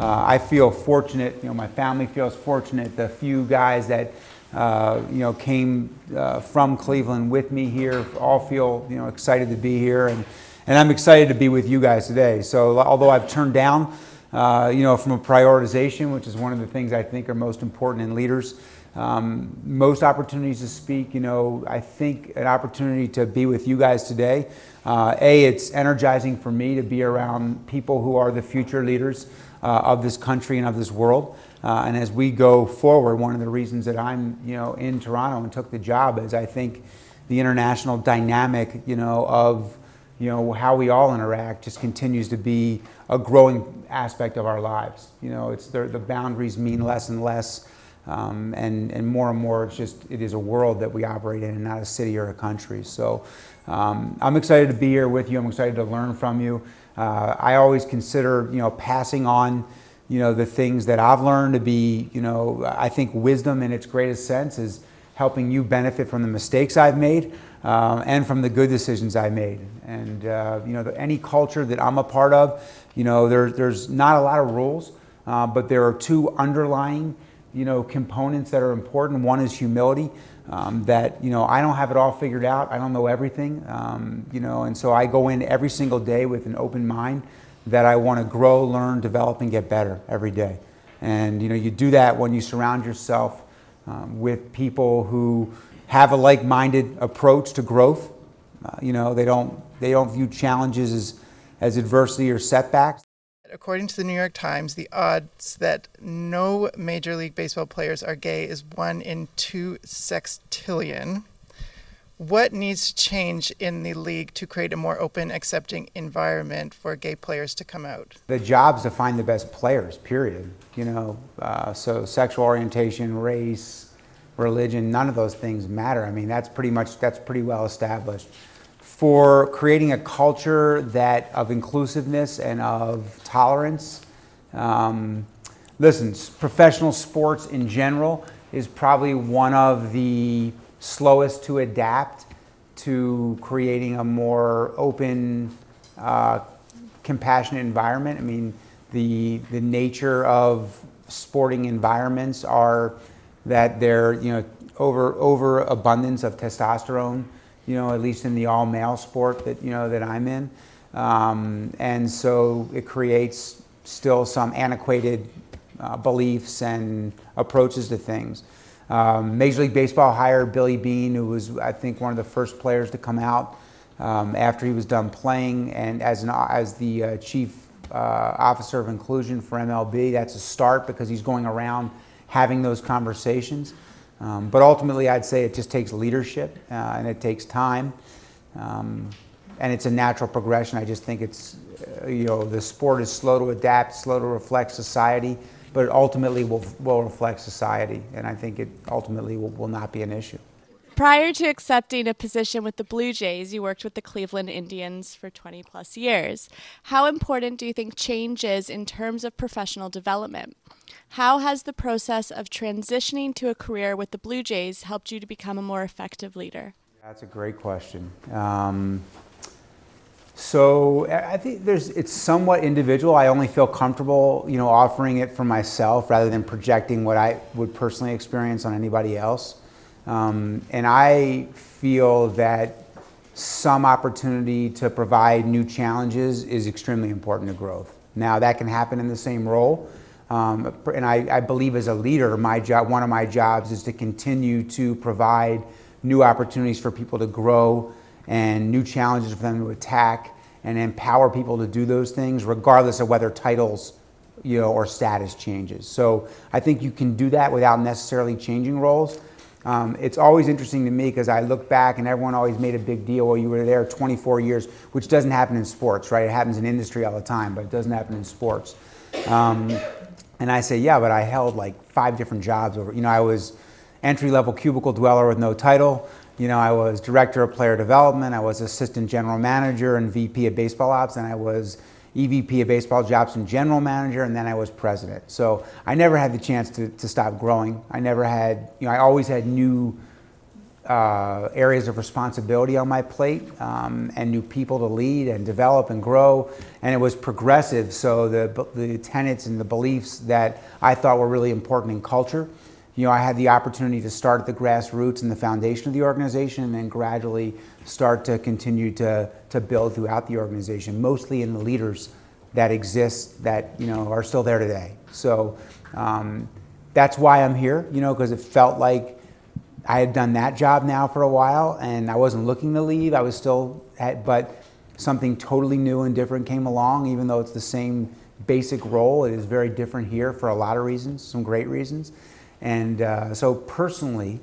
I feel fortunate, my family feels fortunate. The few guys that, came from Cleveland with me here all feel, excited to be here. And I'm excited to be with you guys today. So although I've turned down, from a prioritization, which is one of the things I think are most important in leaders, most opportunities to speak, I think an opportunity to be with you guys today. It's energizing for me to be around people who are the future leaders of this country and of this world. And as we go forward, one of the reasons that I'm, in Toronto and took the job is I think the international dynamic, of, how we all interact just continues to be a growing aspect of our lives. It's the boundaries mean less and less. And more, it is a world that we operate in and not a city or a country. So I'm excited to be here with you. I'm excited to learn from you. I always consider, passing on, the things that I've learned to be, I think wisdom in its greatest sense is helping you benefit from the mistakes I've made and from the good decisions I made. And, any culture that I'm a part of, there's not a lot of rules, but there are two underlying components that are important. One is humility, that, I don't have it all figured out. I don't know everything, and so I go in every single day with an open mind that I want to grow, learn, develop, and get better every day. And, you do that when you surround yourself with people who have a like-minded approach to growth. They don't view challenges as adversity or setbacks. According to the New York Times, the odds that no Major League Baseball players are gay is 1 in 2 sextillion. What needs to change in the league to create a more open, accepting environment for gay players to come out? The job's to find the best players, period. So sexual orientation, race, religion, none of those things matter. I mean, that's pretty well established. For creating a culture of inclusiveness and of tolerance. Listen, professional sports in general is probably one of the slowest to adapt to creating a more open, compassionate environment. I mean, the nature of sporting environments are that they're, overabundance of testosterone, at least in the all-male sport that, that I'm in. And so it creates still some antiquated beliefs and approaches to things. Major League Baseball hired Billy Beane, who was, I think, one of the first players to come out after he was done playing, and as the chief officer of inclusion for MLB. That's a start because he's going around having those conversations. But ultimately, I'd say it just takes leadership and it takes time, and it's a natural progression. I just think it's, the sport is slow to adapt, slow to reflect society, but it ultimately will reflect society, and I think it ultimately will not be an issue. Prior to accepting a position with the Blue Jays, you worked with the Cleveland Indians for 20 plus years. How important do you think change is in terms of professional development? How has the process of transitioning to a career with the Blue Jays helped you to become a more effective leader? That's a great question. So I think it's somewhat individual. I only feel comfortable, offering it for myself rather than projecting what I would personally experience on anybody else. And I feel that some opportunity to provide new challenges is extremely important to growth. Now, that can happen in the same role. And I believe as a leader, one of my jobs is to continue to provide new opportunities for people to grow and new challenges for them to attack and empower people to do those things regardless of whether titles, or status changes. So I think you can do that without necessarily changing roles. It's always interesting to me because I look back and everyone always made a big deal. Well, you were there 24 years, which doesn't happen in sports, right? It happens in industry all the time, but it doesn't happen in sports. And I say, yeah, but I held like 5 different jobs over. I was entry-level cubicle dweller with no title. I was director of player development. I was assistant general manager and VP of baseball ops, and I was EVP of baseball ops and general manager, and then I was president. So I never had the chance to stop growing. I never had, I always had new areas of responsibility on my plate, and new people to lead and develop and grow. And it was progressive, so the tenets and the beliefs that I thought were really important in culture. You know, I had the opportunity to start at the grassroots and the foundation of the organization, and then gradually start to continue to build throughout the organization, mostly in the leaders that exist that, you know, are still there today. So that's why I'm here, you know, because it felt like I had done that job now for a while, and I wasn't looking to leave. I was still but something totally new and different came along. Even though it's the same basic role, it is very different here for a lot of reasons, some great reasons. And so personally,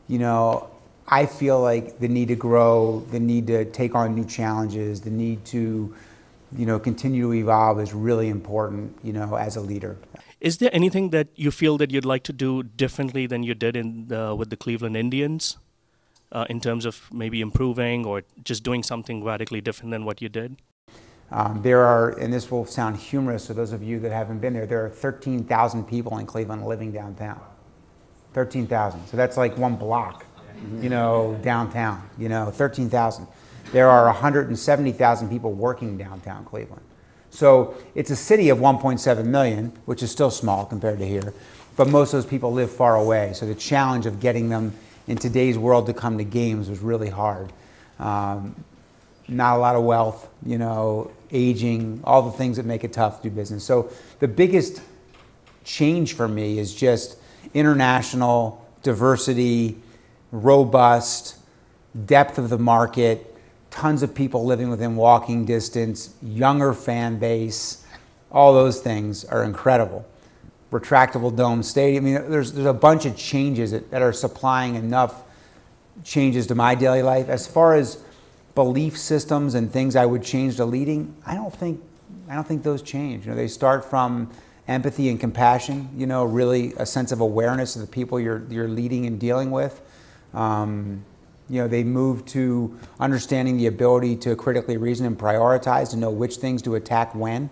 you know, I feel like the need to grow, the need to take on new challenges, the need to, you know, continue to evolve is really important, you know, as a leader. Is there anything that you feel that you'd like to do differently than you did with the Cleveland Indians in terms of maybe improving or just doing something radically different than what you did? There are, and this will sound humorous to those of you that haven't been there are 13,000 people in Cleveland living downtown. 13,000. So that's like one block, you know, downtown, you know, 13,000. There are 170,000 people working downtown Cleveland. So it's a city of 1.7 million, which is still small compared to here, but most of those people live far away. So the challenge of getting them in today's world to come to games was really hard. Not a lot of wealth, you know, aging, all the things that make it tough to do business. So the biggest change for me is just international, diversity, robust, depth of the market, tons of people living within walking distance, younger fan base, all those things are incredible. Retractable dome stadium, I mean, there's a bunch of changes that are supplying enough changes to my daily life. As far as belief systems and things I would change to leading, I don't think those change. You know, they start from empathy and compassion, you know, really a sense of awareness of the people you're leading and dealing with. You know, they move to understanding the ability to critically reason and prioritize, to know which things to attack when,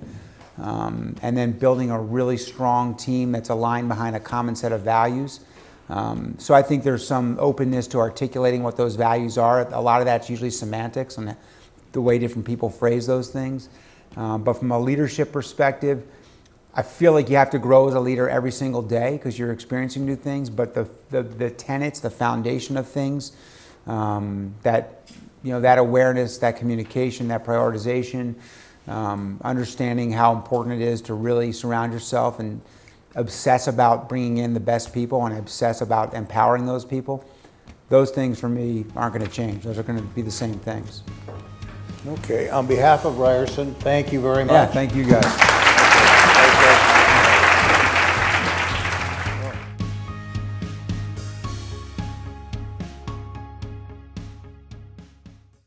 and then building a really strong team that's aligned behind a common set of values. So I think there's some openness to articulating what those values are. A lot of that's usually semantics and the way different people phrase those things. But from a leadership perspective, I feel like you have to grow as a leader every single day because you're experiencing new things, but the tenets, the foundation of things, that, you know, that awareness, that communication, that prioritization, understanding how important it is to really surround yourself and obsess about bringing in the best people and obsess about empowering those people, those things for me aren't going to change. Those are going to be the same things. Okay, on behalf of Ryerson, thank you very much. Yeah, thank you guys. Okay.